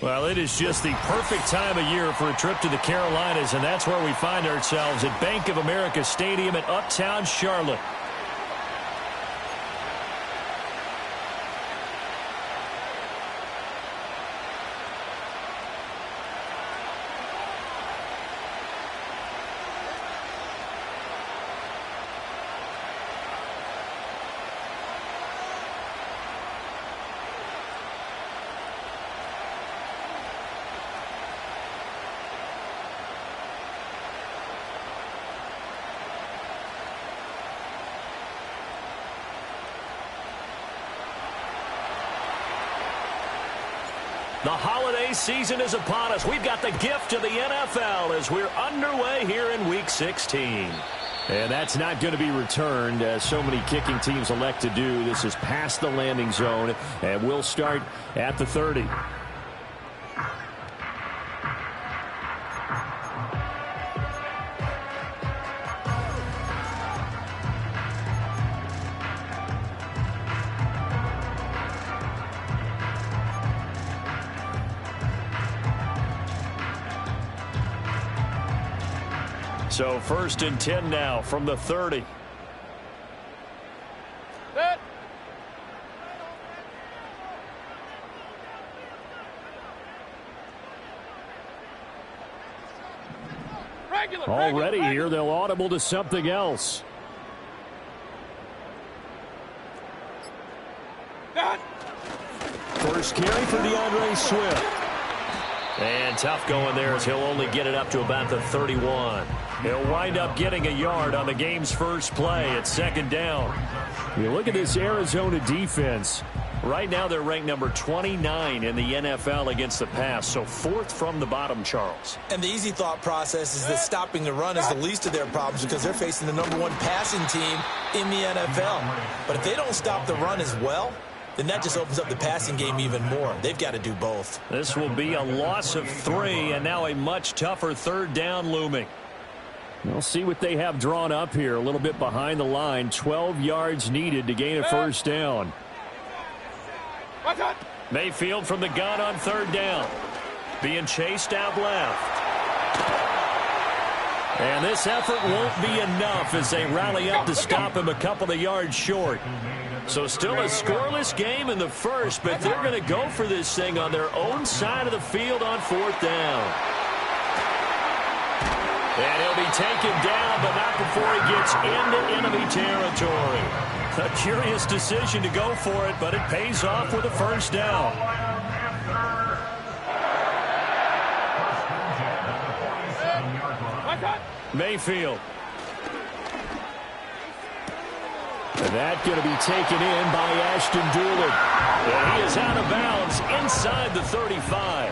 Well, it is just the perfect time of year for a trip to the Carolinas, and that's where we find ourselves at Bank of America Stadium in Uptown Charlotte. The holiday season is upon us. We've got the gift of the NFL as we're underway here in Week 16. And that's not going to be returned, as so many kicking teams elect to do. This is past the landing zone, and we'll start at the 30. So 1st and 10 now from the 30. Already here, they'll audible to something else. First carry for DeAndre Swift. And tough going there as he'll only get it up to about the 31. He'll wind up getting a yard on the game's first play at 2nd down. You look at this Arizona defense. Right now they're ranked number 29 in the NFL against the pass, so 4th from the bottom, Charles. And the easy thought process is that stopping the run is the least of their problems because they're facing the #1 passing team in the NFL. But if they don't stop the run as well, then that just opens up the passing game even more. They've got to do both. This will be a loss of 3, and now a much tougher 3rd down looming. We'll see what they have drawn up here. A little bit behind the line. 12 yards needed to gain a 1st down. Mayfield from the gun on 3rd down. Being chased out left. And this effort won't be enough as they rally up to stop him a couple of yards short. So still a scoreless game in the 1st, but they're going to go for this thing on their own side of the field on 4th down. And he'll be taken down, but not before he gets into enemy territory. A curious decision to go for it, but it pays off with a 1st down. Mayfield. And that going to be taken in by Ashton Doolin. And he is out of bounds inside the 35.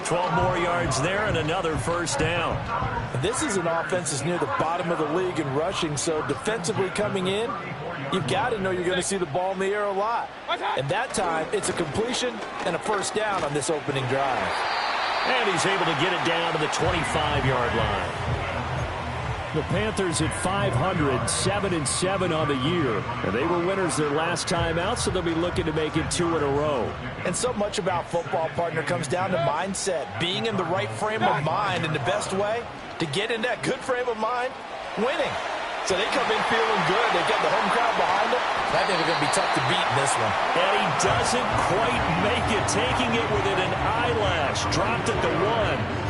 12 more yards there and another 1st down. This is an offense that's near the bottom of the league in rushing, so defensively coming in, you've got to know you're going to see the ball in the air a lot. And that time, it's a completion and a 1st down on this opening drive. And he's able to get it down to the 25-yard line. The Panthers at 500, 7-7 on the year. And they were winners their last time out, so they'll be looking to make it 2 in a row. And so much about football, partner, comes down to mindset. Being in the right frame of mind, and the best way to get in that good frame of mind, winning. So they come in feeling good. They've got the home crowd behind them. I think they're going to be tough to beat in this one. And he doesn't quite make it, taking it within an eyelash. Dropped at the 1.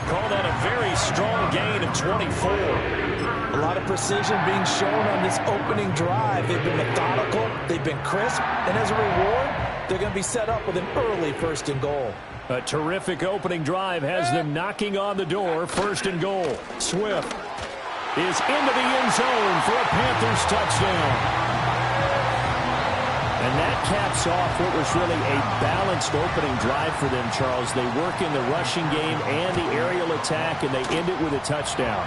Call that a very strong gain of 24. A lot of precision being shown on this opening drive. They've been methodical. They've been crisp. And as a reward, they're going to be set up with an early 1st and goal. A terrific opening drive has them knocking on the door. 1st and goal. Swift is into the end zone for a Panthers touchdown. And that caps off what was really a balanced opening drive for them, Charles. They work in the rushing game and the aerial attack, and they end it with a touchdown.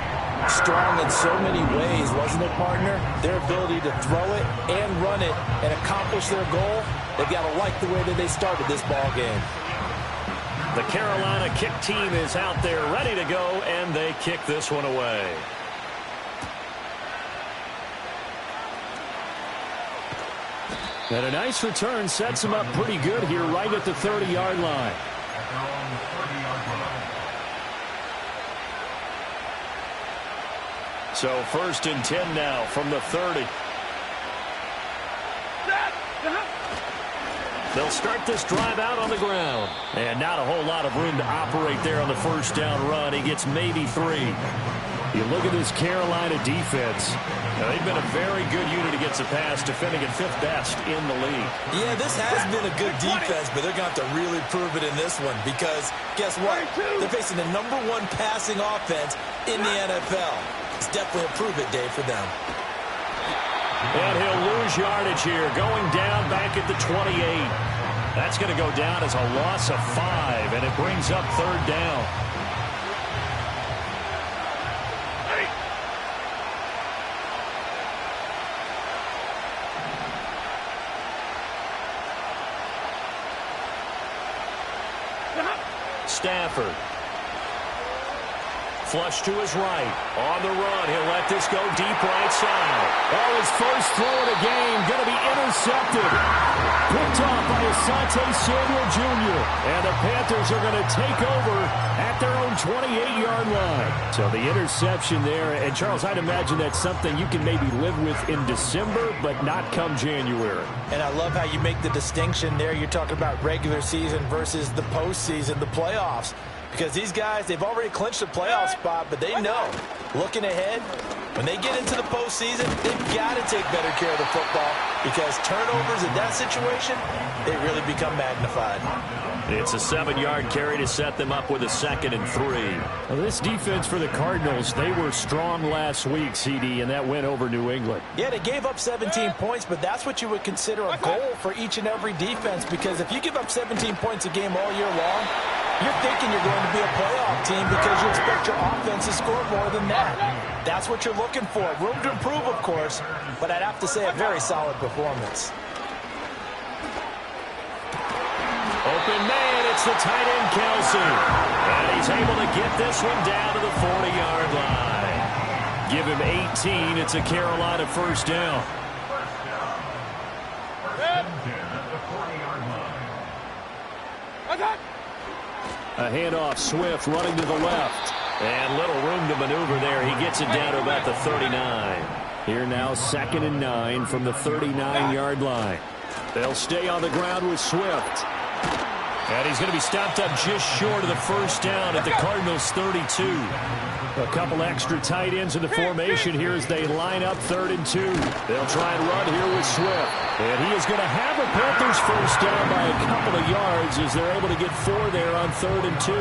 Strong in so many ways, wasn't it, partner? Their ability to throw it and run it and accomplish their goal, they've got to like the way that they started this ball game. The Carolina kick team is out there ready to go, and they kick this one away. And a nice return sets him up pretty good here right at the 30-yard line. So 1st and 10 now from the 30. They'll start this drive out on the ground. And not a whole lot of room to operate there on the 1st down run. He gets maybe 3. You look at this Carolina defense. Now, they've been a very good unit against the pass, defending at 5th best in the league. Yeah, this has been a good defense, but they're going to have to really prove it in this one because guess what? They're facing the #1 passing offense in the NFL. It's definitely a prove-it day for them. And he'll lose yardage here, going down back at the 28. That's going to go down as a loss of 5, and it brings up 3rd down. Stafford. Flush to his right. On the run. He'll let this go deep right side. Oh, his first throw of the game going to be intercepted. Picked off by Asante Samuel Jr. And the Panthers are going to take over at their own 28-yard line. So the interception there. And, Charles, I'd imagine that's something you can maybe live with in December, but not come January. And I love how you make the distinction there. You're talking about regular season versus the postseason, the playoffs. Because these guys, they've already clinched a playoff spot, but they know, looking ahead, when they get into the postseason, they've got to take better care of the football because turnovers in that situation, they really become magnified. It's a 7-yard carry to set them up with a 2nd and 3. Well, this defense for the Cardinals, they were strong last week, CD, and that went over New England. Yeah, they gave up 17 points, but that's what you would consider a goal for each and every defense because if you give up 17 points a game all year long, you're thinking you're going to be a playoff team because you expect your offense to score more than that. That's what you're looking for. Room to improve, of course, but I'd have to say a very solid performance. Open man, it's the tight end, Kelsey. And he's able to get this one down to the 40-yard line. Give him 18. It's a Carolina 1st down. A handoff, Swift running to the left. And little room to maneuver there. He gets it down to about the 39. Here now, 2nd and 9 from the 39-yard line. They'll stay on the ground with Swift. And he's going to be stopped up just short of the 1st down at the Cardinals' 32. A couple extra tight ends in the formation here as they line up 3rd and 2. They'll try and run here with Swift. And he is going to have a Panthers 1st down by a couple of yards as they're able to get 4 there on 3rd and 2.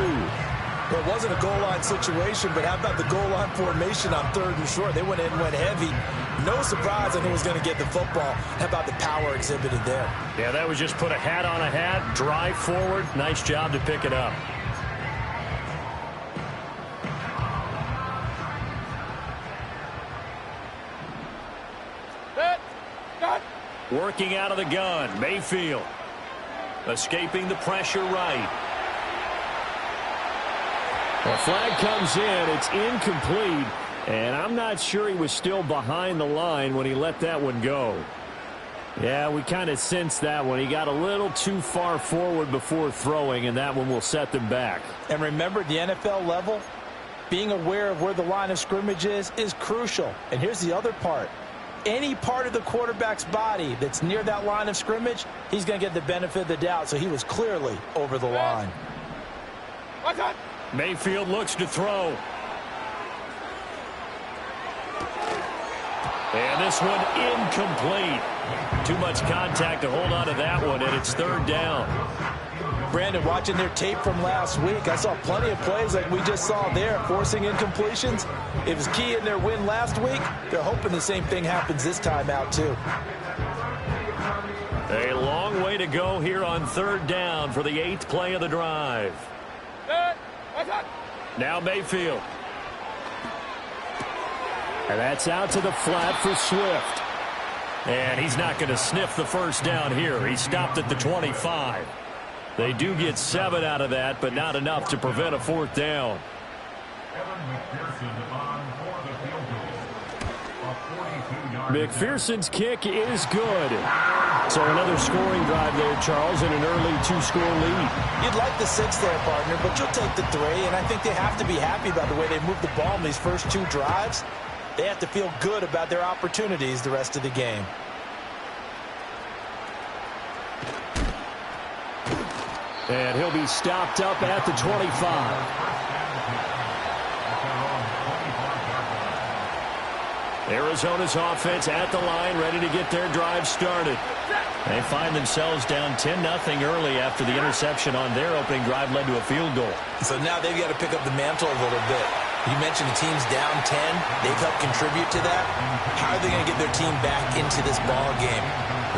Well, it wasn't a goal line situation, but how about the goal line formation on 3rd and short? They went in, went heavy. No surprise on who was going to get the football. How about the power exhibited there? Yeah, that was just put a hat on a hat, drive forward. Nice job to pick it up. Working out of the gun, Mayfield. Escaping the pressure right. The flag comes in. It's incomplete. And I'm not sure he was still behind the line when he let that one go. Yeah, we kind of sensed that one. He got a little too far forward before throwing, and that one will set them back. And remember, the NFL level, being aware of where the line of scrimmage is crucial. And here's the other part. Any part of the quarterback's body that's near that line of scrimmage, he's going to get the benefit of the doubt. So he was clearly over the line. Mayfield looks to throw. And this one incomplete. Too much contact to hold on to that one, and it's 3rd down. Brandon, watching their tape from last week, I saw plenty of plays like we just saw there, forcing incompletions. It was key in their win last week. They're hoping the same thing happens this time out, too. A long way to go here on 3rd down for the 8th play of the drive. Now Mayfield. And that's out to the flat for Swift. And he's not going to sniff the 1st down here. He stopped at the 25. They do get 7 out of that, but not enough to prevent a 4th down. McPherson's kick is good. So another scoring drive there, Charles, and an early 2-score lead. You'd like the 6 there, partner, but you'll take the 3, and I think they have to be happy about the way they moved the ball in these first 2 drives. They have to feel good about their opportunities the rest of the game. And he'll be stopped up at the 25. Arizona's offense at the line, ready to get their drive started. They find themselves down 10-0 early after the interception on their opening drive led to a field goal. So now they've got to pick up the mantle a little bit. You mentioned the team's down 10. They've helped contribute to that. How are they going to get their team back into this ball game?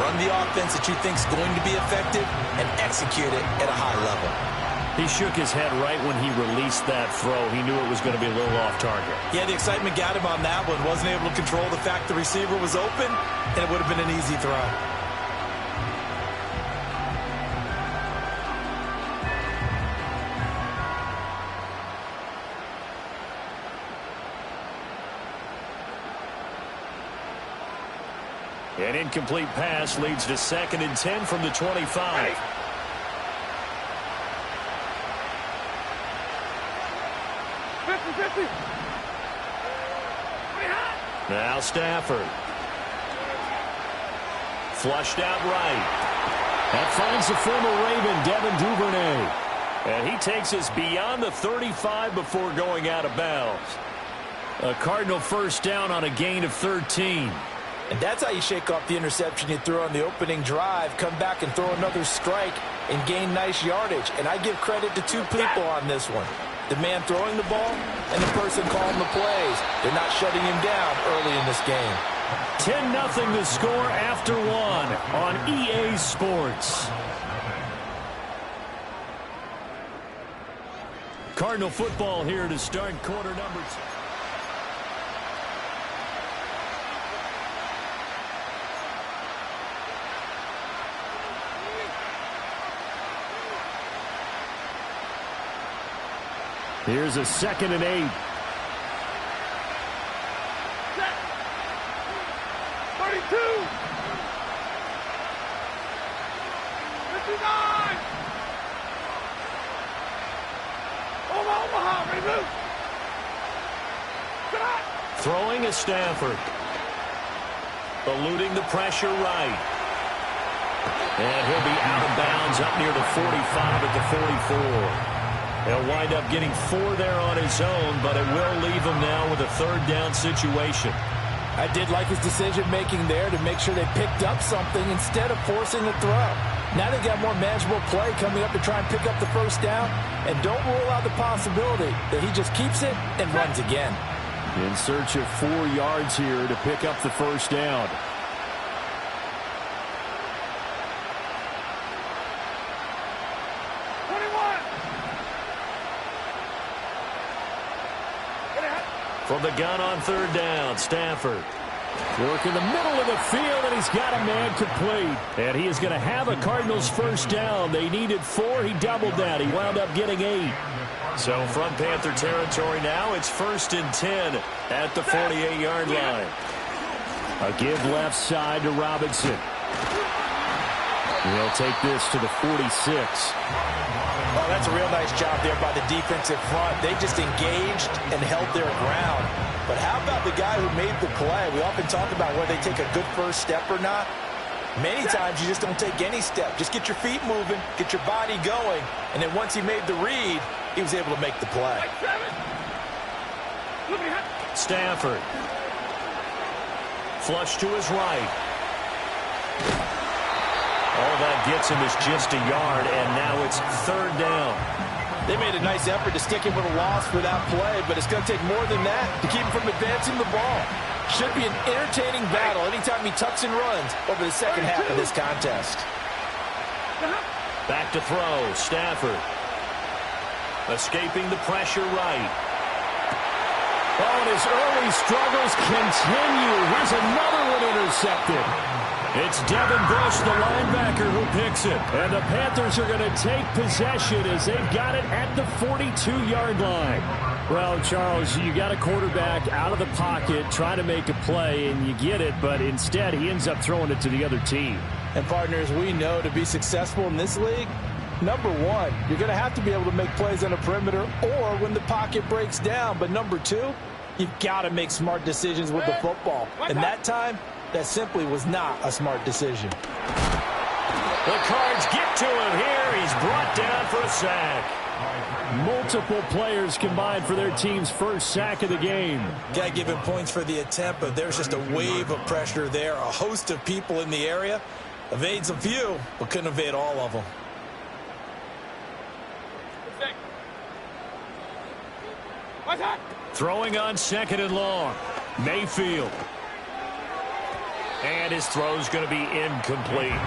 Run the offense that you think is going to be effective and execute it at a high level. He shook his head right when he released that throw. He knew it was going to be a little off target. Yeah, the excitement got him on that one. Wasn't able to control the fact the receiver was open, and it would have been an easy throw. An incomplete pass leads to 2nd and 10 from the 25. Now Stafford. Flushed out right. That finds the former Raven, Devin Duvernay. And he takes us beyond the 35 before going out of bounds. A Cardinal first down on a gain of 13. And that's how you shake off the interception you threw on the opening drive, come back and throw another strike and gain nice yardage. And I give credit to 2 people on this one. The man throwing the ball and the person calling the plays. They're not shutting him down early in this game. 10-0 the score after 1 on EA Sports. Cardinal football here to start quarter number 2. Here's a 2nd and 8. 32. 59. Omaha, remove. Throwing is Stafford. Eluding the pressure right. And he'll be out of bounds up near the 45 at the 44. He'll wind up getting 4 there on his own, but it will leave him now with a 3rd down situation. I did like his decision-making there to make sure they picked up something instead of forcing a throw. Now they've got more manageable play coming up to try and pick up the 1st down, and don't rule out the possibility that he just keeps it and runs again. In search of 4 yards here to pick up the 1st down. From the gun on 3rd down, Stafford. Work in the middle of the field, and he's got a man complete. And he is going to have a Cardinals 1st down. They needed 4. He doubled that. He wound up getting 8. So from Panther territory now, it's 1st and 10 at the 48-yard line. A give left side to Robinson. He'll take this to the 46. Oh, that's a real nice job there by the defensive front. They just engaged and held their ground. But how about the guy who made the play? We often talk about whether they take a good first step or not. Many times you just don't take any step. Just get your feet moving, get your body going, and then once he made the read, he was able to make the play. Stafford. Flush to his right. All that gets him is just a yard, and now it's 3rd down. They made a nice effort to stick him with a loss for that play, but it's going to take more than that to keep him from advancing the ball. Should be an entertaining battle anytime he tucks and runs over the second half of this contest. Back to throw, Stafford. Escaping the pressure right. Oh, and his early struggles continue. Here's another one intercepted. It's Devin Bush, the linebacker, who picks it. And the Panthers are going to take possession as they've got it at the 42-yard line. Well, Charles, you got a quarterback out of the pocket trying to make a play, and you get it, but instead he ends up throwing it to the other team. And partners, we know to be successful in this league, number one, you're going to have to be able to make plays on the perimeter or when the pocket breaks down. But number two, you've got to make smart decisions with the football. And that time, that simply was not a smart decision. The Cards get to him here. He's brought down for a sack. Multiple players combined for their team's first sack of the game. Got to give him points for the attempt, but there's just a wave of pressure there. A host of people in the area. Evades a few, but couldn't evade all of them. Throwing on 2nd and long. Mayfield. And his throw's going to be incomplete.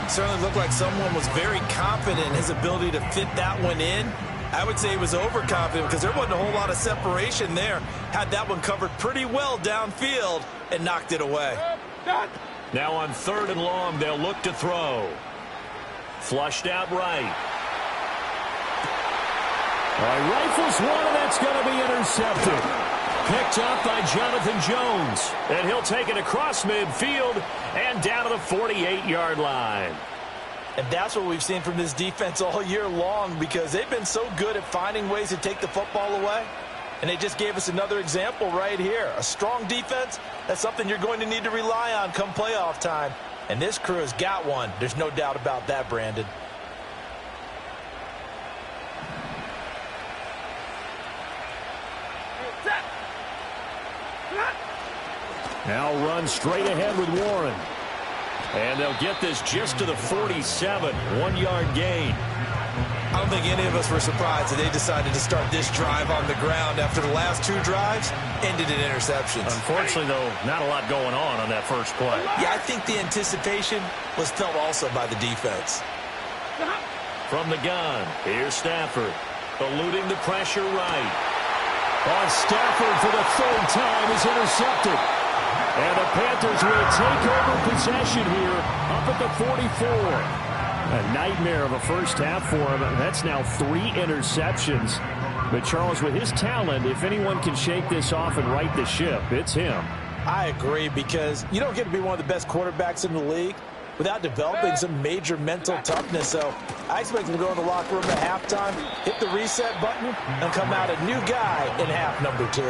Certainly looked like someone was very confident in his ability to fit that one in. I would say he was overconfident because there wasn't a whole lot of separation there. Had that one covered pretty well downfield and knocked it away. Now on 3rd and long, they'll look to throw. Flushed out right. Rifles one, and that's going to be intercepted. Picked up by Jonathan Jones. And he'll take it across midfield and down to the 48-yard line. And that's what we've seen from this defense all year long because they've been so good at finding ways to take the football away. And they just gave us another example right here. A strong defense, that's something you're going to need to rely on come playoff time. And this crew has got one. There's no doubt about that, Brandon. Now run straight ahead with Warren. And they'll get this just to the 47. 1-yard gain. I don't think any of us were surprised that they decided to start this drive on the ground after the last 2 drives ended in interceptions. Unfortunately, though, not a lot going on that first play. Yeah, I think the anticipation was felt also by the defense. From the gun, here's Stafford. Eluding the pressure right. On Stafford for the 3rd time is intercepted. And the Panthers will take over possession here up at the 44. A nightmare of a first half for him. That's now 3 interceptions. But Charles, with his talent, if anyone can shake this off and right the ship, it's him. I agree because you don't get to be one of the best quarterbacks in the league without developing some major mental toughness. So I expect him to go in the locker room at halftime, hit the reset button, and come out a new guy in half number 2.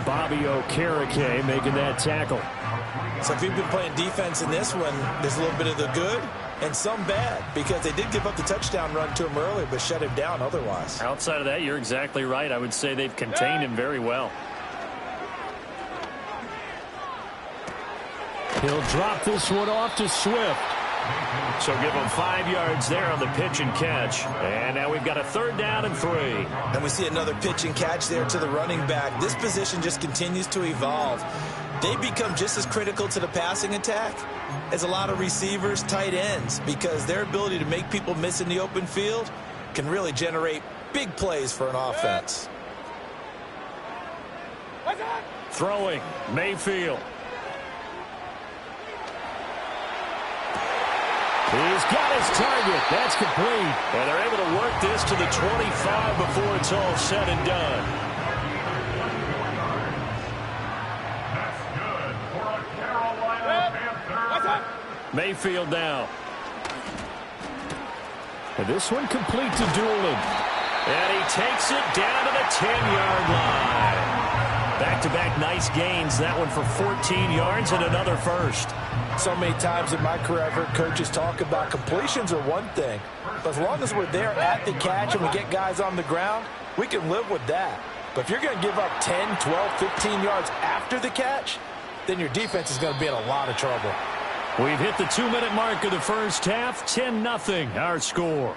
Bobby Okereke making that tackle. So if you've been playing defense in this one, there's a little bit of the good and some bad because they did give up the touchdown run to him earlier but shut him down otherwise. Outside of that, you're exactly right. I would say they've contained him very well. He'll drop this one off to Swift. So give him 5 yards there on the pitch and catch. And now we've got a 3rd down and 3. And we see another pitch and catch there to the running back. This position just continues to evolve. They become just as critical to the passing attack as a lot of receivers, tight ends, because their ability to make people miss in the open field can really generate big plays for an offense. Throwing, Mayfield. He's got his target. That's complete. And they're able to work this to the 25 before it's all said and done. That's good for a Carolina Panther. Mayfield now. And this one complete to Doolin. And he takes it down to the 10-yard line. Back-to-back nice gains. That one for 14 yards and another first. So many times in my career I've heard coaches talk about completions are one thing. But as long as we're there at the catch and we get guys on the ground, we can live with that. But if you're going to give up 10, 12, 15 yards after the catch, then your defense is going to be in a lot of trouble. We've hit the 2-minute mark of the first half. 10-0 our score.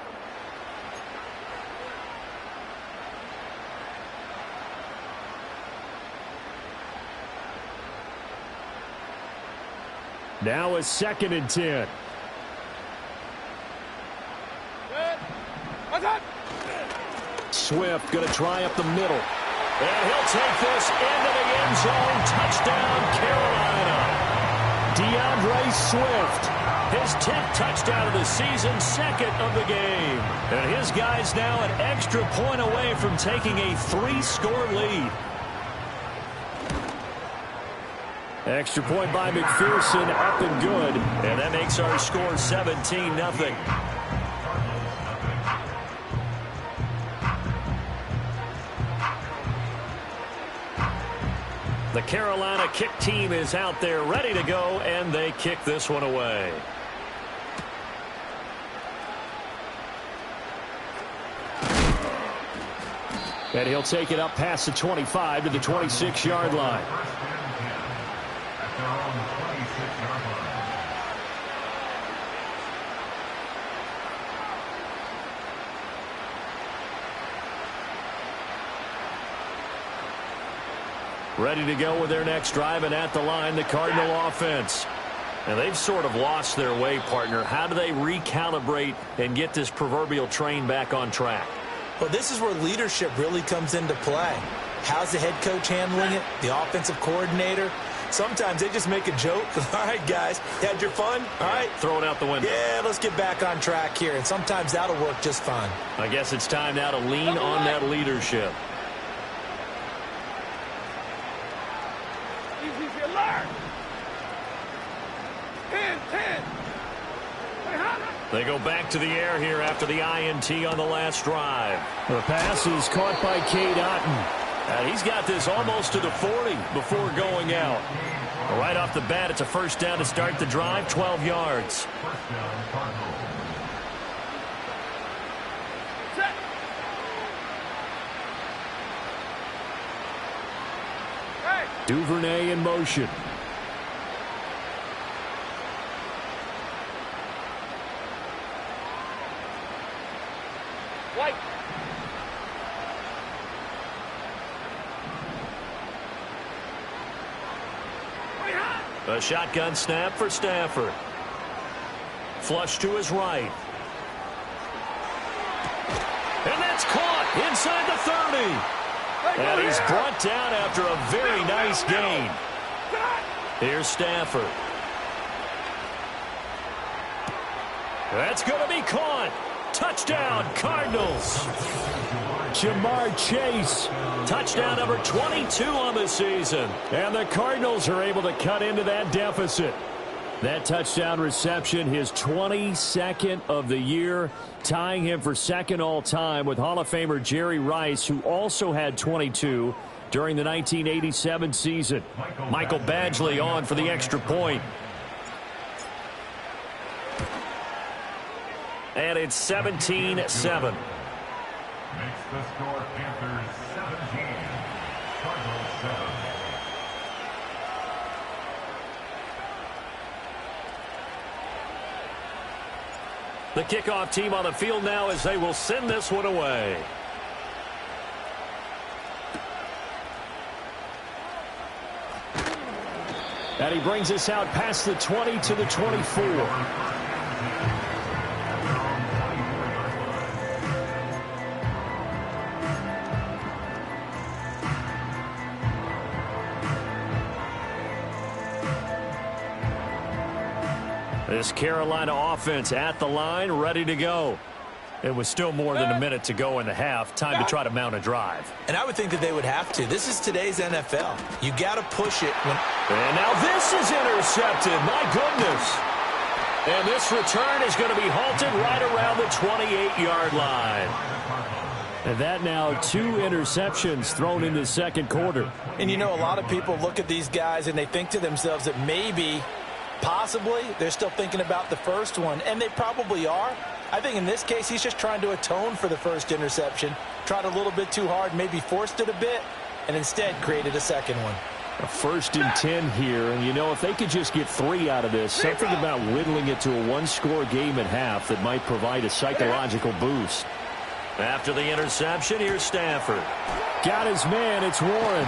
Now a 2nd and 10. Swift going to try up the middle. And he'll take this into the end zone. Touchdown, Carolina. DeAndre Swift. His 10th touchdown of the season, 2nd of the game. And his guys now an extra point away from taking a 3-score lead. Extra point by McPherson, up and good. And that makes our score 17-0. The Carolina kick team is out there ready to go, and they kick this one away. And he'll take it up past the 25 to the 26-yard line. Ready to go with their next drive, and at the line, the Cardinal offense. And they've sort of lost their way, partner. How do they recalibrate and get this proverbial train back on track? Well, this is where leadership really comes into play. How's the head coach handling it? The offensive coordinator? Sometimes they just make a joke. All right, guys, had your fun? All right. Throw it out the window. Yeah, let's get back on track here. And sometimes that'll work just fine. I guess it's time now to lean on that leadership. They go back to the air here after the INT on the last drive. The pass is caught by Cade Otton. And he's got this almost to the 40 before going out. Right off the bat, it's a first down to start the drive, 12 yards. Duvernay in motion. A shotgun snap for Stafford. Flush to his right. And that's caught inside the 30. And he's brought down after a very nice gain. Here's Stafford. That's going to be caught. Touchdown, Cardinals. Jamar Chase. Touchdown number 22 on the season. And the Cardinals are able to cut into that deficit. That touchdown reception, his 22nd of the year, tying him for second all-time with Hall of Famer Jerry Rice, who also had 22 during the 1987 season. Michael Badgley on for the extra point. And it's 17-7. Makes the score Panthers 17, Cardinals 7. The kickoff team on the field now as they will send this one away. And he brings us out past the 20 to the 24. This Carolina offense at the line, ready to go. It was still more than a minute to go in the half. Time to try to mount a drive. And I would think that they would have to. This is today's NFL. You got to push it. And now this is intercepted. My goodness. And this return is going to be halted right around the 28-yard line. And that now 2 interceptions thrown in the second quarter. And you know, a lot of people look at these guys and they think to themselves that maybe, possibly, they're still thinking about the first one. And they probably are. I think in this case, he's just trying to atone for the first interception. Tried a little bit too hard, maybe forced it a bit, and instead created a second one. A 1st and 10 here, and you know, if they could just get 3 out of this, something about whittling it to a 1-score game at half that might provide a psychological boost. After the interception, here's Stafford. Got his man, it's Warren.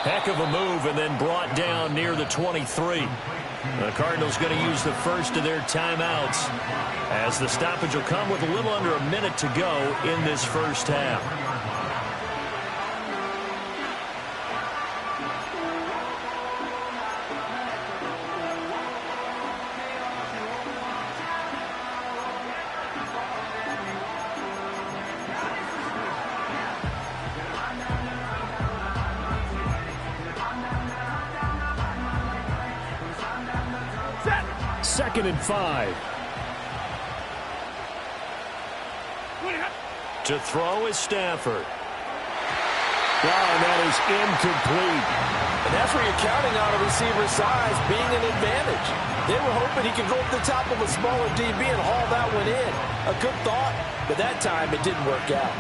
Heck of a move, and then brought down near the 23. The Cardinals going to use the first of their timeouts as the stoppage will come with a little under a minute to go in this first half. 2nd and 5. To throw is Stafford. Oh, and that is incomplete. And that's where you're counting on a receiver's size being an advantage. They were hoping he could go up the top of a smaller DB and haul that one in. A good thought, but that time it didn't work out.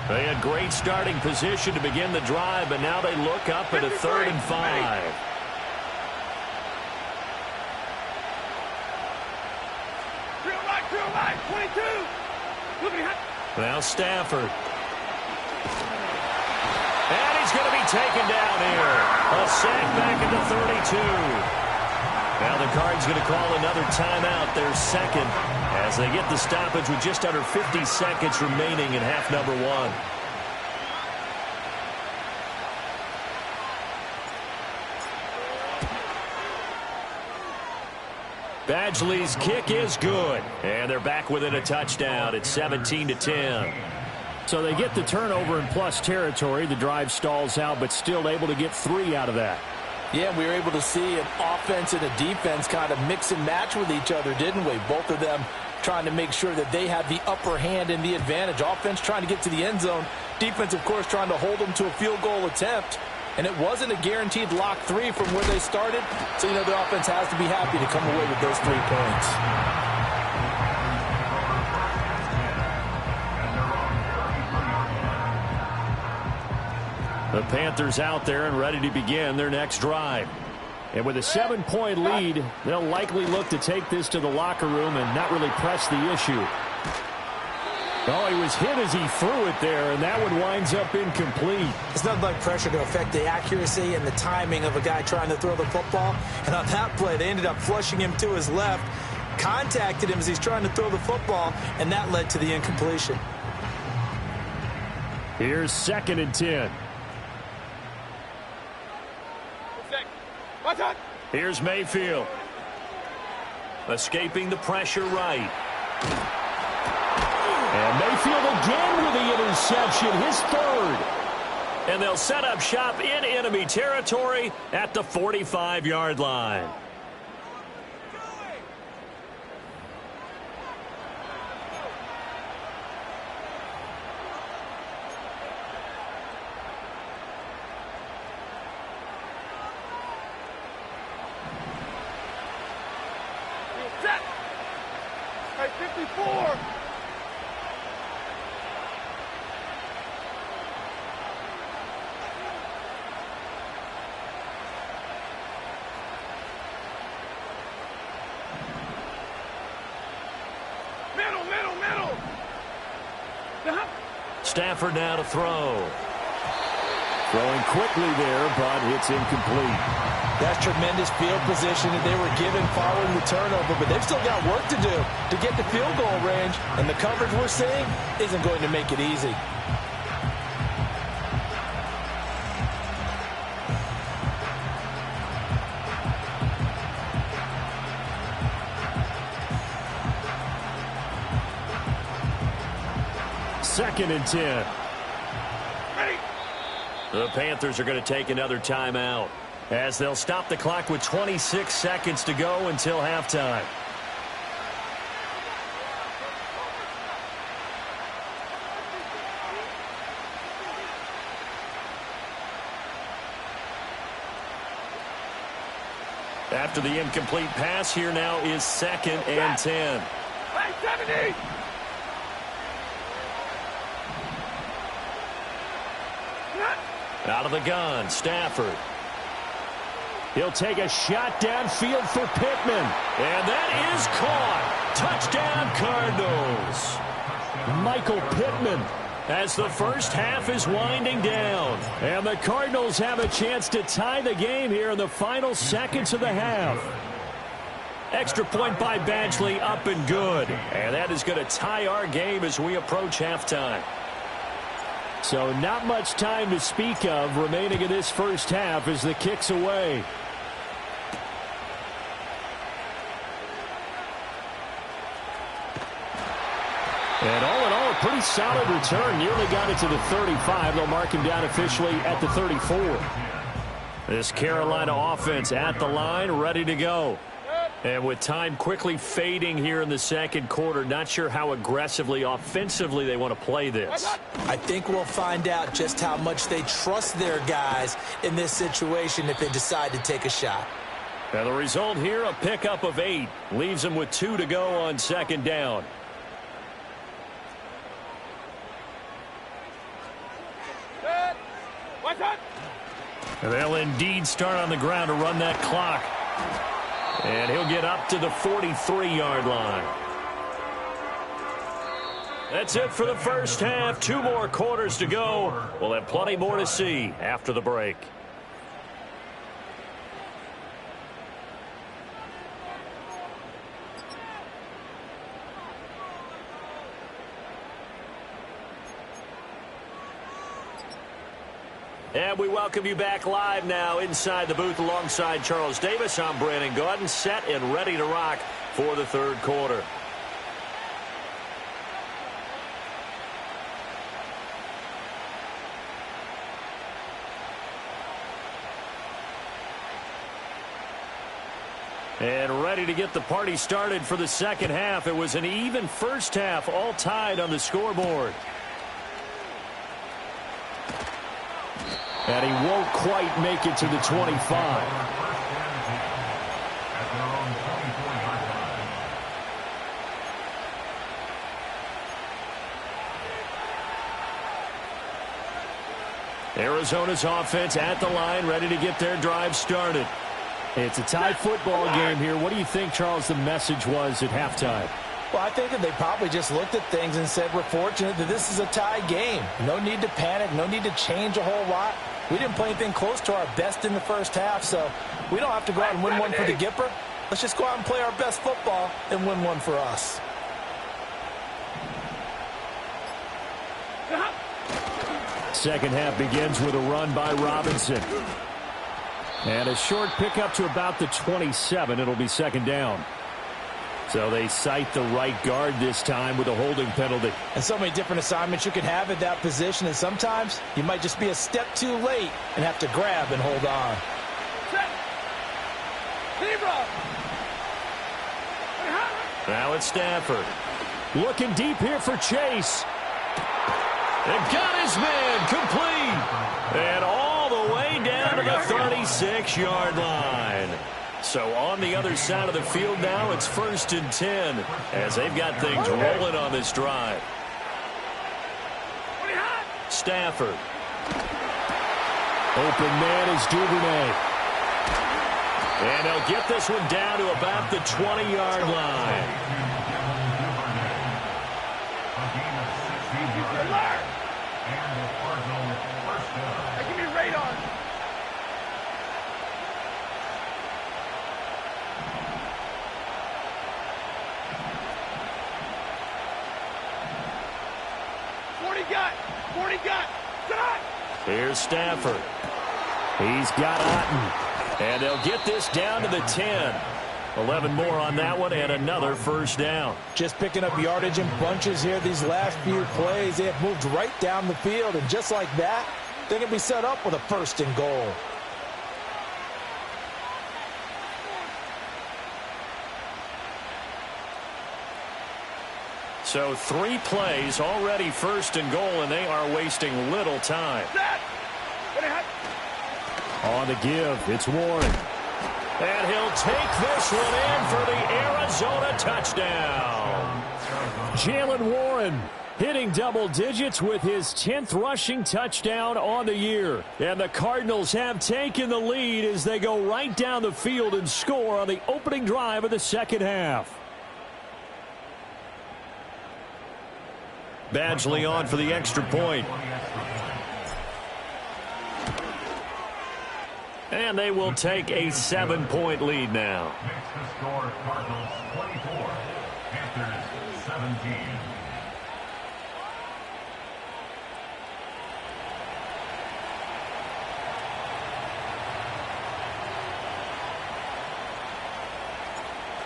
They had great starting position to begin the drive, but now they look up at a 3rd and 5. Drill right, 22. Now Stafford. And he's going to be taken down here. A sack back at the 32. Now the Cards going to call another timeout, their 2nd, as they get the stoppage with just under 50 seconds remaining in half number 1. Badgley's kick is good, and they're back within a touchdown at 17-10. So they get the turnover in plus territory. The drive stalls out, but still able to get 3 out of that. Yeah, we were able to see an offense and a defense kind of mix and match with each other, didn't we? Both of them trying to make sure that they had the upper hand and the advantage. Offense trying to get to the end zone. Defense, of course, trying to hold them to a field goal attempt. And it wasn't a guaranteed lock 3 from where they started. So, you know, the offense has to be happy to come away with those 3 points. The Panthers out there and ready to begin their next drive. And with a 7-point lead, they'll likely look to take this to the locker room and not really press the issue. Oh, he was hit as he threw it there, and that one winds up incomplete. It's nothing like pressure to affect the accuracy and the timing of a guy trying to throw the football. And on that play, they ended up flushing him to his left, contacted him as he's trying to throw the football, and that led to the incompletion. Here's 2nd and 10. Here's Mayfield. Escaping the pressure right. And Mayfield again with the interception, his 3rd. And they'll set up shop in enemy territory at the 45-yard line. Hey, 54. Middle. Stafford now to throw. Throwing quickly there, but it's incomplete. That's tremendous field position that they were given following the turnover, but they've still got work to do to get the field goal range, and the coverage we're seeing isn't going to make it easy. Second and 10. The Panthers are going to take another timeout as they'll stop the clock with 26 seconds to go until halftime. After the incomplete pass, here now is 2nd and 10. Hey, 70! Out of the gun, Stafford. He'll take a shot downfield for Pittman. And that is caught. Touchdown, Cardinals. Michael Pittman, as the first half is winding down. And the Cardinals have a chance to tie the game here in the final seconds of the half. Extra point by Badgley, up and good. And that is going to tie our game as we approach halftime. So not much time to speak of remaining in this first half as the kick's away. And all in all, a pretty solid return. Nearly got it to the 35. They'll mark him down officially at the 34. This Carolina offense at the line, ready to go. And with time quickly fading here in the second quarter, not sure how aggressively, offensively they want to play this. I think we'll find out just how much they trust their guys in this situation if they decide to take a shot. And the result here, a pickup of 8. Leaves them with 2 to go on second down. And they'll indeed start on the ground to run that clock. And he'll get up to the 43-yard line. That's it for the first half. 2 more quarters to go. We'll have plenty more to see after the break. And we welcome you back live now inside the booth alongside Charles Davis. I'm Brandon Gaudin, set and ready to rock for the third quarter. And ready to get the party started for the second half. It was an even first half, all tied on the scoreboard. And he won't quite make it to the 25. Arizona's offense at the line, ready to get their drive started. It's a tie football game here. What do you think, Charles, the message was at halftime? Well, I think that they probably just looked at things and said, we're fortunate that this is a tie game. No need to panic. No need to change a whole lot. We didn't play anything close to our best in the first half, so we don't have to go out and win one for the Gipper. Let's just go out and play our best football and win one for us. Second half begins with a run by Robinson. And a short pickup to about the 27. It'll be second down. So they cite the right guard this time with a holding penalty. And so many different assignments you can have at that position, and sometimes you might just be a step too late and have to grab and hold on. Now it's Stafford. Looking deep here for Chase. And got his man complete. And all the way down to the 36-yard line. So on the other side of the field now, it's 1st and 10 as they've got things rolling on this drive. Stafford. Open man is Duvernay. And they'll get this one down to about the 20-yard line. Give me radar. Here's Stafford. He's got Otten. And they'll get this down to the 10. 11 more on that one and another first down. Just picking up yardage in bunches here these last few plays. They have moved right down the field, and just like that, they can be set up with a 1st and goal. So 3 plays already 1st and goal, and they are wasting little time. On the give, it's Warren. And he'll take this one in for the Arizona touchdown. Jalen Warren hitting double digits with his 10th rushing touchdown on the year. And the Cardinals have taken the lead as they go right down the field and score on the opening drive of the second half. Badgley on for the extra point. And they will take a 7-point lead now. Makes the score Cardinals 24, Panthers 17.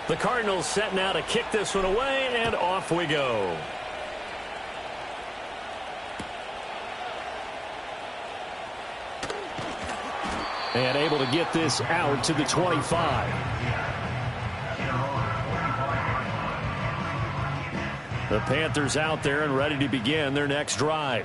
The Cardinals set now to kick this one away, and off we go. And able to get this out to the 25. The Panthers out there and ready to begin their next drive.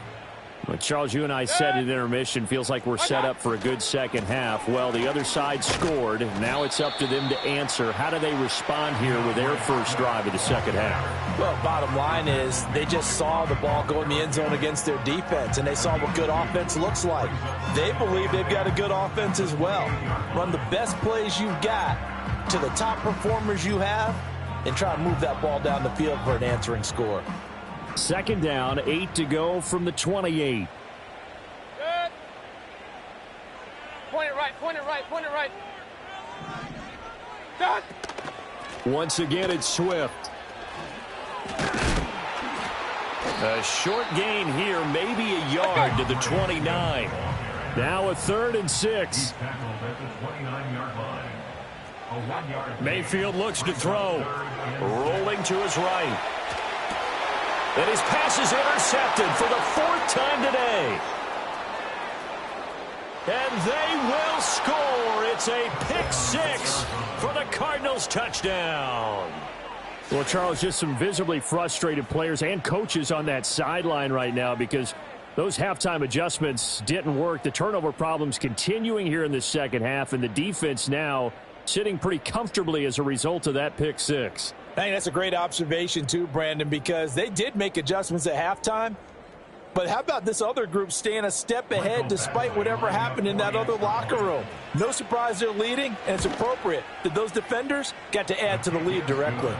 Well, Charles, you and I said at intermission, feels like we're set up for a good second half. Well, the other side scored. Now it's up to them to answer. How do they respond here with their first drive of the second half? Well, bottom line is they just saw the ball go in the end zone against their defense, and they saw what good offense looks like. They believe they've got a good offense as well. Run the best plays you've got to the top performers you have, and try to move that ball down the field for an answering score. Second down, 8 to go from the 28. Good. Point it right, point it right, point it right. Done. Once again, it's Swift. A short gain here, maybe a yard to the 29. Now a 3rd and 6. Mayfield looks to throw. Rolling to his right. And his pass is intercepted for the 4th time today. And they will score. It's a pick 6 for the Cardinals touchdown. Well, Charles, just some visibly frustrated players and coaches on that sideline right now because those halftime adjustments didn't work. The turnover problems continuing here in the second half, and the defense now sitting pretty comfortably as a result of that pick 6. I think that's a great observation too, Brandon, because they did make adjustments at halftime. But how about this other group staying a step ahead despite whatever happened in that other locker room? No surprise they're leading, and it's appropriate that those defenders got to add to the lead directly.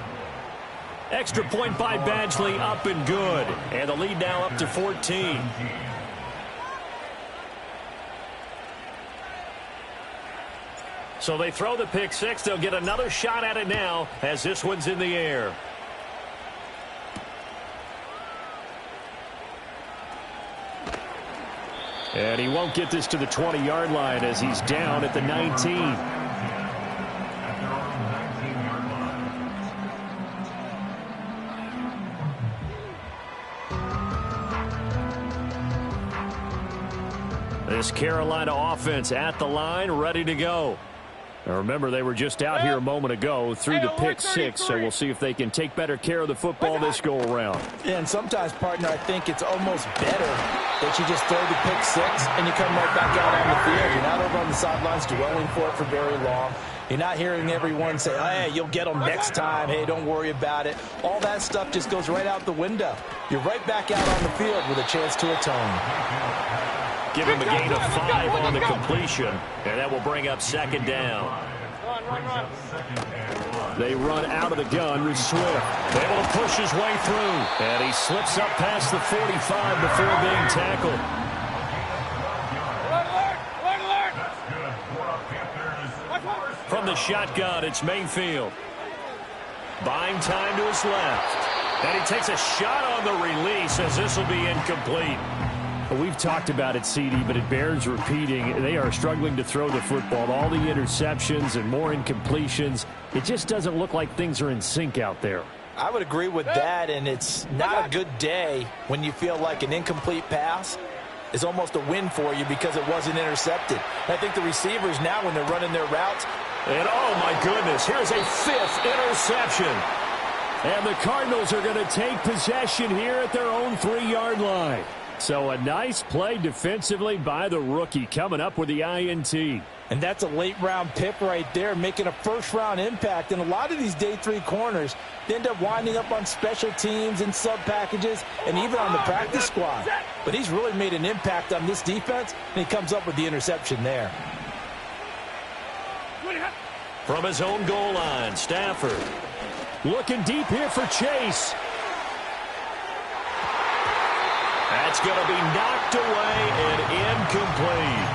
Extra point by Badgley, up and good. And the lead now up to 14. So they throw the pick 6. They'll get another shot at it now as this one's in the air. And he won't get this to the 20-yard line as he's down at the 19. This Carolina offense at the line, ready to go. Now remember, they were just out here a moment ago through the pick 6, so we'll see if they can take better care of the football this go-around. And sometimes, partner, I think it's almost better that you just throw the pick 6 and you come right back out on the field. You're not over on the sidelines dwelling for it for very long. You're not hearing everyone say, hey, you'll get them next time. Hey, don't worry about it. All that stuff just goes right out the window. You're right back out on the field with a chance to atone. Give him a gain of 5 on the completion, and that will bring up second down. Run. They run out of the gun with Swift. Able to push his way through, and he slips up past the 45 before being tackled. Alert! From the shotgun, it's Mayfield. Buying time to his left. And he takes a shot on the release as this will be incomplete. We've talked about it, CD, but it bears repeating. They are struggling to throw the football. All the interceptions and more incompletions. It just doesn't look like things are in sync out there. I would agree with that, and it's not a good day when you feel like an incomplete pass is almost a win for you because it wasn't intercepted. I think the receivers now, when they're running their routes. And oh my goodness, here's a 5th interception. And the Cardinals are going to take possession here at their own 3-yard line. So a nice play defensively by the rookie coming up with the INT. And that's a late-round pick right there, making a first-round impact. And a lot of these day 3 corners, they end up winding up on special teams and sub-packages and even on the practice squad. But he's really made an impact on this defense, and he comes up with the interception there. From his own goal line, Stafford looking deep here for Chase. That's going to be knocked away and incomplete.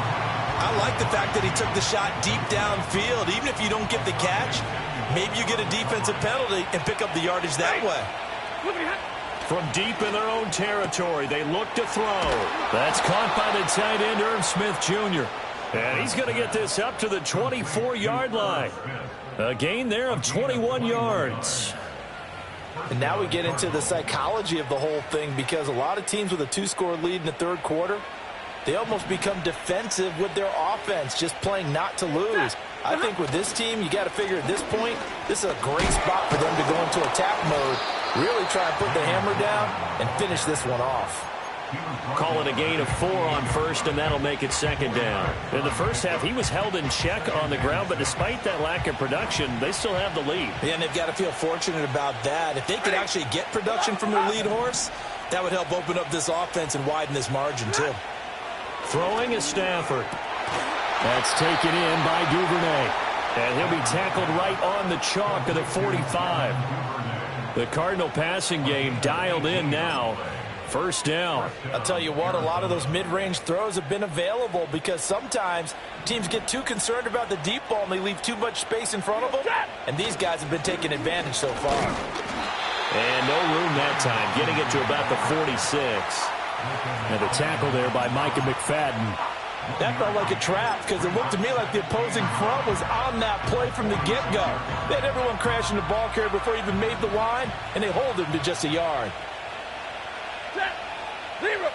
I like the fact that he took the shot deep downfield. Even if you don't get the catch, maybe you get a defensive penalty and pick up the yardage that way. From deep in their own territory, they look to throw. That's caught by the tight end, Irv Smith Jr. And he's going to get this up to the 24-yard line. A gain there of 21 yards. And now we get into the psychology of the whole thing, because a lot of teams with a 2-score lead in the third quarter, they almost become defensive with their offense, just playing not to lose. I think with this team, you got to figure at this point, this is a great spot for them to go into attack mode, really try and put the hammer down and finish this one off. Call it a gain of 4 on first, and that'll make it second down. In the first half, he was held in check on the ground, but despite that lack of production, they still have the lead. Yeah, and they've got to feel fortunate about that. If they could actually get production from their lead horse, that would help open up this offense and widen this margin, too. Throwing is Stafford. That's taken in by Duvernay. And he'll be tackled right on the chalk of the 45. The Cardinal passing game dialed in now. First down. I'll tell you what, a lot of those mid-range throws have been available because sometimes teams get too concerned about the deep ball and they leave too much space in front of them. And these guys have been taking advantage so far. And no room that time, getting it to about the 46. And the tackle there by Micah McFadden. That felt like a trap because it looked to me like the opposing front was on that play from the get-go. They had everyone crashing the ball carrier before he even made the line, and they hold him to just a yard. Set. 0.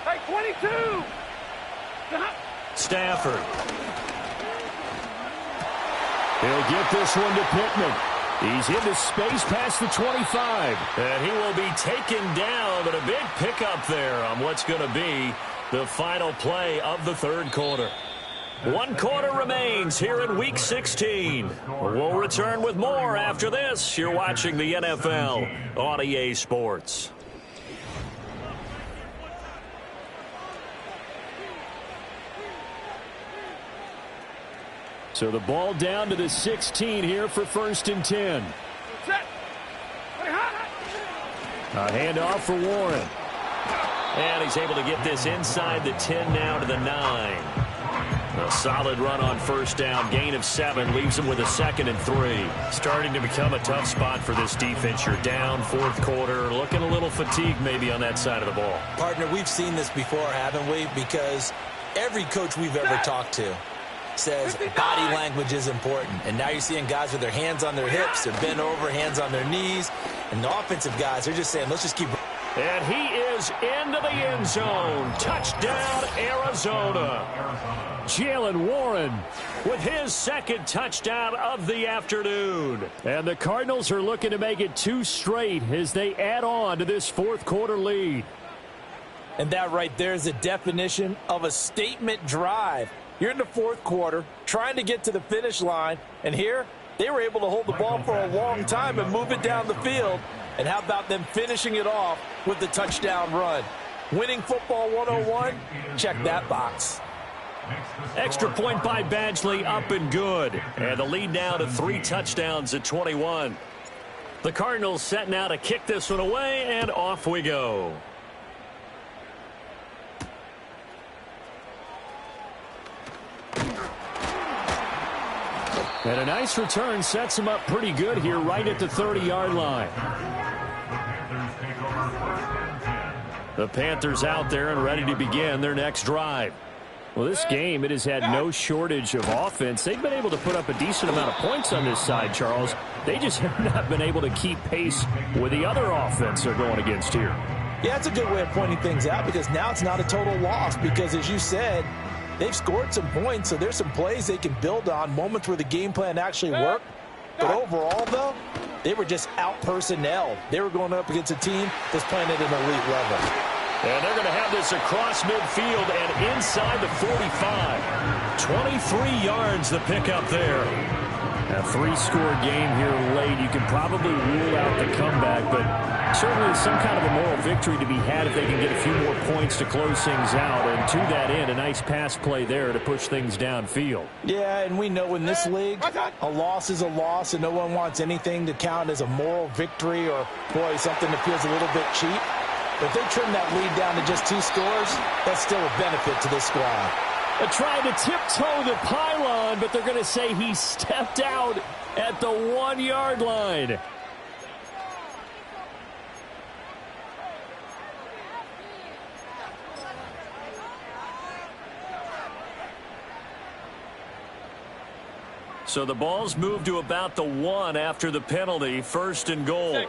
Hey, 22. Stafford. He'll get this one to Pittman. He's into space past the 25. And he will be taken down, but a big pickup there on what's going to be the final play of the third quarter. 1 quarter remains here in Week 16. We'll return with more after this. You're watching the NFL on EA Sports. So the ball down to the 16 here for 1st and 10. A handoff for Warren. And he's able to get this inside the 10 now to the 9. A solid run on first down. Gain of 7 leaves him with a 2nd and 3. Starting to become a tough spot for this defense. You're down 4th quarter. Looking a little fatigued maybe on that side of the ball. Partner, we've seen this before, haven't we? Because every coach we've ever talked to says body language is important. And now you're seeing guys with their hands on their hips. They're bent over, hands on their knees. And the offensive guys, they're just saying, let's just keep. And he is into the end zone. Touchdown, Arizona. Jalen Warren with his 2nd touchdown of the afternoon. And the Cardinals are looking to make it 2 straight as they add on to this 4th quarter lead. And that right there is the definition of a statement drive. You're in the 4th quarter, trying to get to the finish line, and here they were able to hold the ball for a long time and move it down the field. And how about them finishing it off with the touchdown run? Winning football 101, check that box. Extra point by Badgley, up and good. And the lead now to 3 touchdowns at 21. The Cardinals set now to kick this one away, and off we go. And a nice return sets him up pretty good here right at the 30-yard line. The Panthers out there and ready to begin their next drive. Well, this game, it has had no shortage of offense. They've been able to put up a decent amount of points on this side, Charles. They just have not been able to keep pace with the other offense they're going against here. Yeah, it's a good way of pointing things out because now it's not a total loss because, as you said, they've scored some points, so there's some plays they can build on, moments where the game plan actually worked. But overall, though, they were just out-personnel. They were going up against a team that's playing at an elite level. And they're going to have this across midfield and inside the 45. 23 yards the pickup there. A 3-score game here late. You can probably rule out the comeback, but certainly some kind of a moral victory to be had if they can get a few more points to close things out. And to that end, a nice pass play there to push things downfield. Yeah, and we know in this league, a loss is a loss, and no one wants anything to count as a moral victory or, boy, something that feels a little bit cheap. But if they trim that lead down to just 2 scores, that's still a benefit to this squad. They're trying to tiptoe the pylon, but they're going to say he stepped out at the 1-yard line. So the ball's moved to about the 1 after the penalty. First and goal.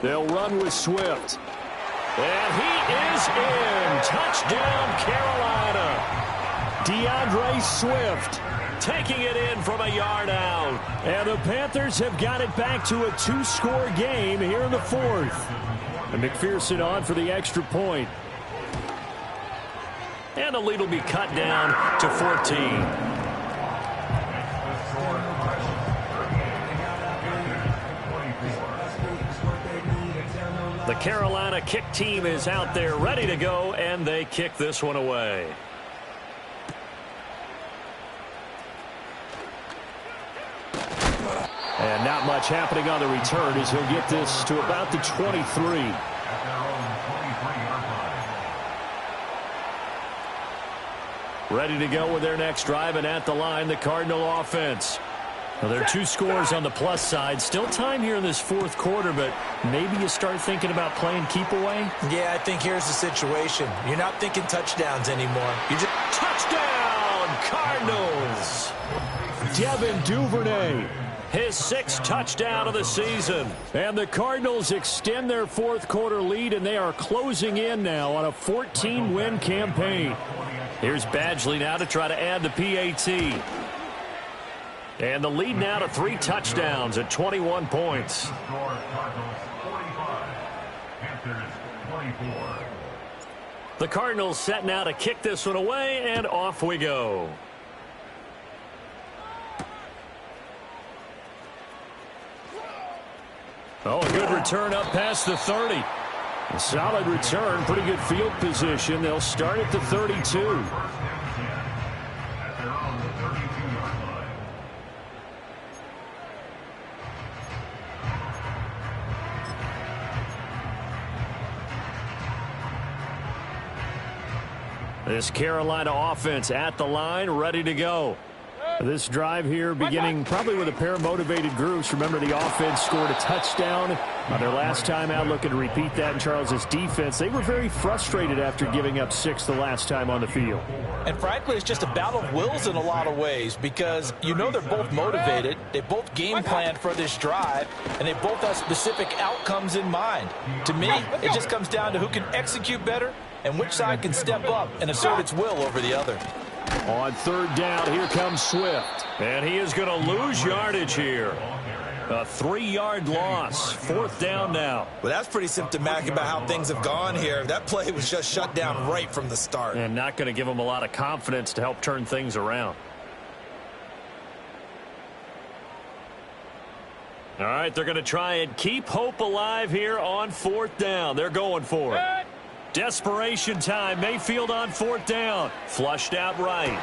They'll run with Swift. And he is in. Touchdown, Carolina. DeAndre Swift taking it in from a yard out. And the Panthers have got it back to a 2-score game here in the 4th. And McPherson on for the extra point. And the lead will be cut down to 14. The Carolina kick team is out there ready to go, and they kick this one away. And not much happening on the return as he'll get this to about the 23. Ready to go with their next drive, and at the line, the Cardinal offense. Well, there are 2 scores on the plus side. Still time here in this 4th quarter, but maybe you start thinking about playing keep away? Yeah, I think here's the situation. You're not thinking touchdowns anymore. You just touchdown, Cardinals! Devin Duvernay, his 6th touchdown of the season. And the Cardinals extend their 4th quarter lead, and they are closing in now on a 14-win campaign. Here's Badgley now to try to add the PAT. And the lead now to 3 touchdowns at 21 points. The Cardinals set now to kick this one away, and off we go. Oh, a good return up past the 30. A solid return, pretty good field position. They'll start at the 32. This Carolina offense at the line, ready to go. This drive here beginning probably with a pair of motivated groups. Remember, the offense scored a touchdown on their last time out. Looking to repeat that in Charles's defense. They were very frustrated after giving up 6 the last time on the field. And frankly, it's just a battle of wills in a lot of ways, because you know they're both motivated. They both game planned for this drive, and they both have specific outcomes in mind. To me, it just comes down to who can execute better and which side can step up and assert its will over the other. On 3rd down, here comes Swift. And he is going to lose yardage here. A 3-yard loss. 4th down now. Well, that's pretty symptomatic about how things have gone here. That play was just shut down right from the start. And not going to give him a lot of confidence to help turn things around. All right, they're going to try and keep hope alive here on 4th down. They're going for it. Desperation time. Mayfield on 4th down. Flushed out right.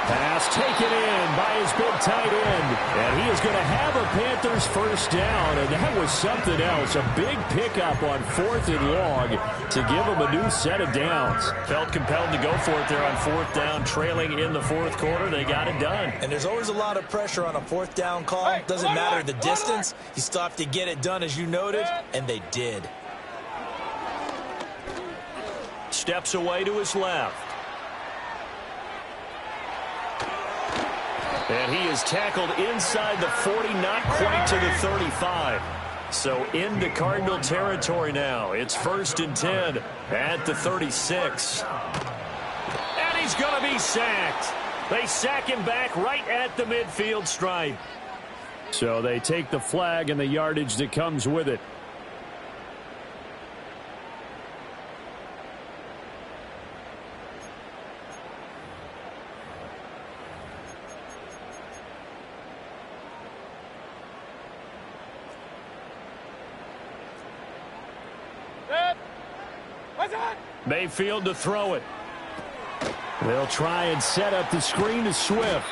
Pass taken in by his big tight end. And he is going to have a Panthers first down. And that was something else. A big pickup on 4th and long to give him a new set of downs. Felt compelled to go for it there on 4th down. Trailing in the 4th quarter. They got it done. And there's always a lot of pressure on a 4th down call. Doesn't matter the distance. You still have to get it done, as you noted. And they did. Steps away to his left. And he is tackled inside the 40, not quite to the 35. So into Cardinal territory now. It's 1st and 10 at the 36. And he's going to be sacked. They sack him back right at the midfield stripe. So they take the flag and the yardage that comes with it. Mayfield to throw it. They'll try and set up the screen to Swift.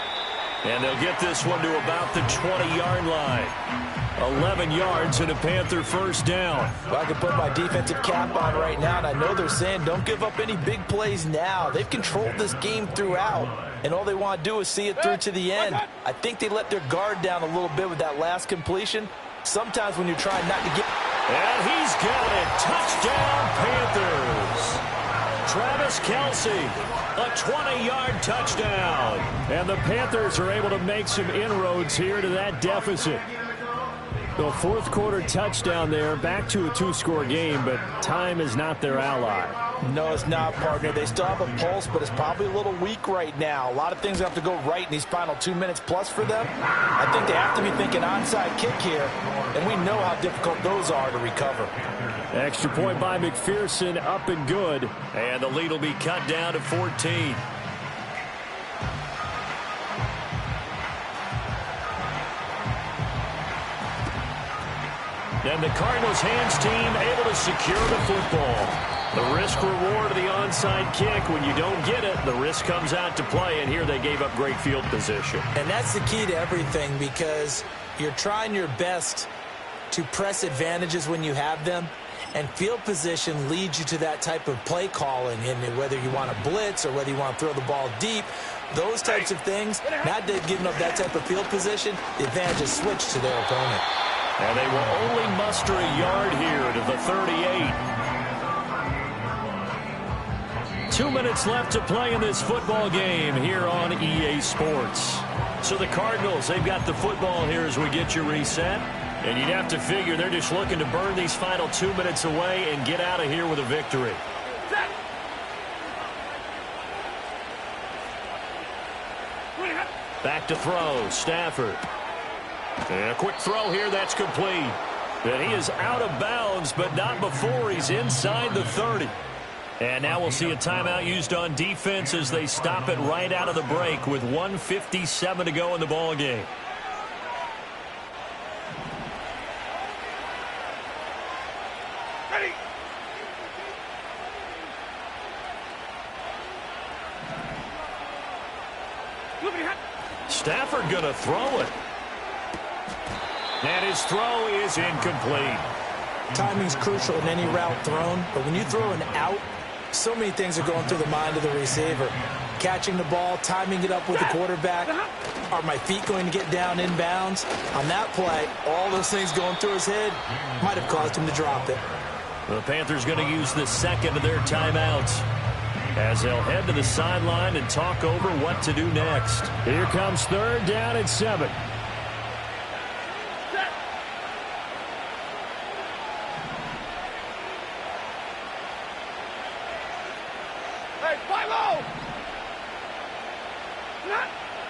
And they'll get this one to about the 20-yard line. 11 yards and a Panther first down. Well, I can put my defensive cap on right now, and I know they're saying don't give up any big plays now. They've controlled this game throughout, and all they want to do is see it through to the end. I think they let their guard down a little bit with that last completion. Sometimes when you're trying not to get... And he's got it. Touchdown, Panthers. Travis Kelce, a 20-yard touchdown. And the Panthers are able to make some inroads here to that deficit. The fourth quarter touchdown there, back to a two-score game, but time is not their ally. No, it's not, partner. They still have a pulse, but it's probably a little weak right now. A lot of things have to go right in these final 2 minutes plus for them. I think they have to be thinking onside kick here, and we know how difficult those are to recover. Extra point by McPherson, up and good. And the lead will be cut down to 14. And the Cardinals hands team able to secure the football. The risk-reward of the onside kick, when you don't get it, the risk comes out to play, and here they gave up great field position. And that's the key to everything, because you're trying your best to press advantages when you have them, and field position leads you to that type of play calling, and whether you want to blitz or whether you want to throw the ball deep, those types of things, not that giving up that type of field position, the advantage is switched to their opponent. And they will only muster a yard here to the 38. 2 minutes left to play in this football game here on EA Sports. So the Cardinals, they've got the football here as we get you reset. And you'd have to figure they're just looking to burn these final 2 minutes away and get out of here with a victory. Back to throw, Stafford. And a quick throw here, that's complete. And he is out of bounds, but not before he's inside the 30. And now we'll see a timeout used on defense as they stop it right out of the break with 1:57 to go in the ball game. Ready. Stafford going to throw it. And his throw is incomplete. Timing's crucial in any route thrown, but when you throw an out, so many things are going through the mind of the receiver. Catching the ball, timing it up with the quarterback. Are my feet going to get down inbounds? On that play, all those things going through his head might have caused him to drop it. The Panthers going to use the second of their timeouts as they'll head to the sideline and talk over what to do next. Here comes third down and 7.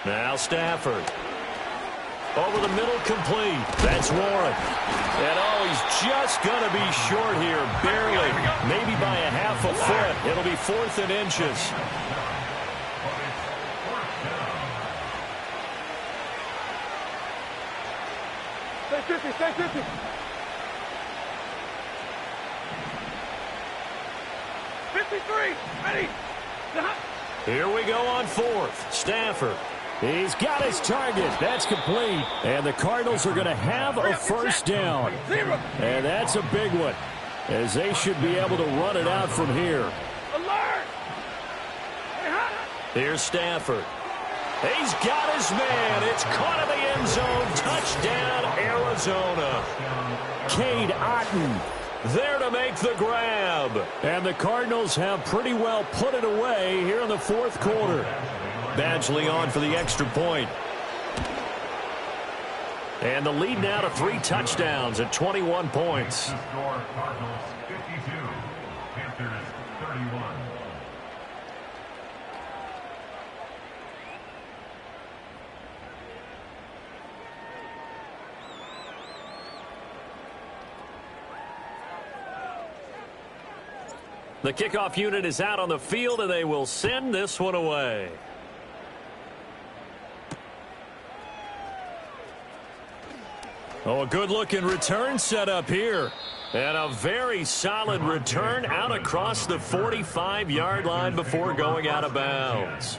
Now Stafford. Over the middle, complete. That's Warren. And oh, he's just going to be short here, barely. Maybe by a half a foot. It'll be 4th and inches. Stay 50, stay 50. Ready. Here we go on 4th. Stafford. He's got his target. That's complete. And the Cardinals are going to have a first down. And that's a big one, as they should be able to run it out from here. Alert! Here's Stafford. He's got his man. It's caught in the end zone. Touchdown, Arizona. Cade Otton there to make the grab. And the Cardinals have pretty well put it away here in the fourth quarter. Badgley on for the extra point. And the lead now to 3 touchdowns at 21 points. The score, Cardinals 52, Panthers 31. The kickoff unit is out on the field, and they will send this one away. Oh, a good-looking return set up here. And a very solid return out across the 45-yard line before going out of bounds.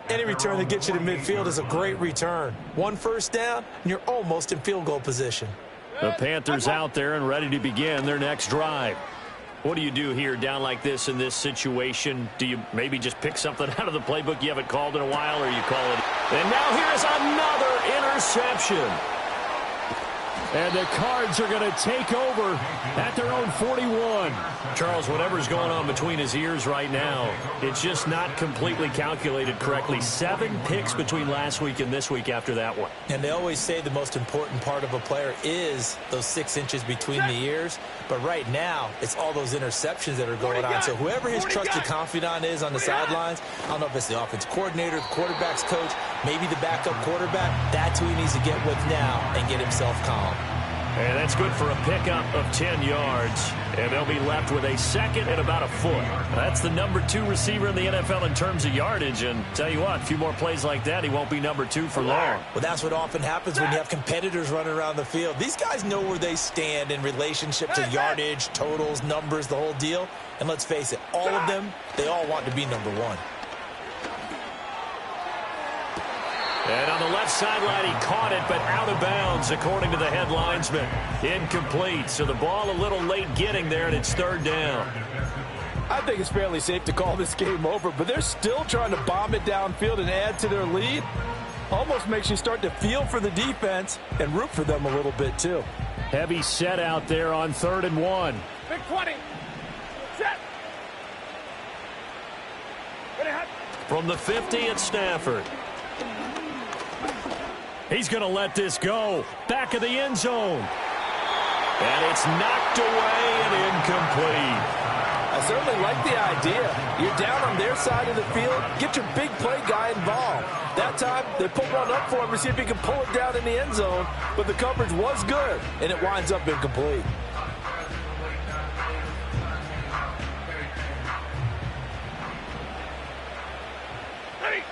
Any return that gets you to midfield is a great return. 1 first down, and you're almost in field goal position. The Panthers out there and ready to begin their next drive. What do you do here down like this in this situation? Do you maybe just pick something out of the playbook you haven't called in a while, or you call it? And now here's another interception. And the Cards are going to take over at their own 41. Charles, whatever's going on between his ears right now, it's just not completely calculated correctly. 7 picks between last week and this week after that one. And they always say the most important part of a player is those 6 inches between the ears. But right now, it's all those interceptions that are going on. So whoever his trusted confidant is on the sidelines, I don't know if it's the offensive coordinator, the quarterback's coach, maybe the backup quarterback, that's who he needs to get with now and get himself calm. And that's good for a pickup of 10 yards. And they'll be left with a second and about a foot. That's the number 2 receiver in the NFL in terms of yardage. And tell you what, a few more plays like that, he won't be number 2 for long. Well, that's what often happens when you have competitors running around the field. These guys know where they stand in relationship to yardage, totals, numbers, the whole deal. And let's face it, all of them, they all want to be number 1. And on the left sideline, he caught it, but out of bounds, according to the head linesman. Incomplete, so the ball a little late getting there, and it's 3rd down. I think it's fairly safe to call this game over, but they're still trying to bomb it downfield and add to their lead. Almost makes you start to feel for the defense and root for them a little bit, too. Heavy set out there on 3rd and 1. Big 20. Set. Ready, hot. From the 50 at Stafford. He's going to let this go. Back of the end zone. And it's knocked away and incomplete. I certainly like the idea. You're down on their side of the field. Get your big play guy involved. That time, they put one up for him to see if he can pull it down in the end zone. But the coverage was good, and it winds up incomplete. Ready.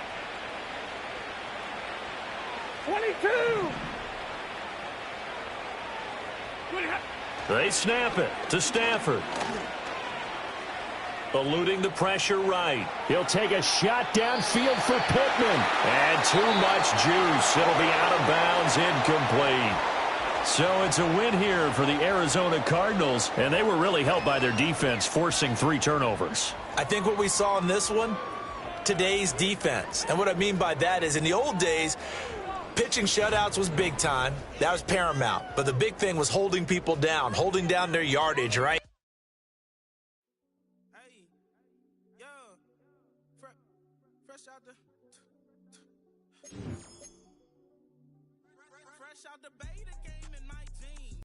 22. 20, hot. They snap it to Stafford. Eluding the pressure right. He'll take a shot downfield for Pittman. And too much juice. It'll be out of bounds, incomplete. So it's a win here for the Arizona Cardinals, and they were really helped by their defense, forcing 3 turnovers. I think what we saw in this one, today's defense. And what I mean by that is in the old days, pitching shutouts was big time. That was paramount. But the big thing was holding people down, holding down their yardage, right?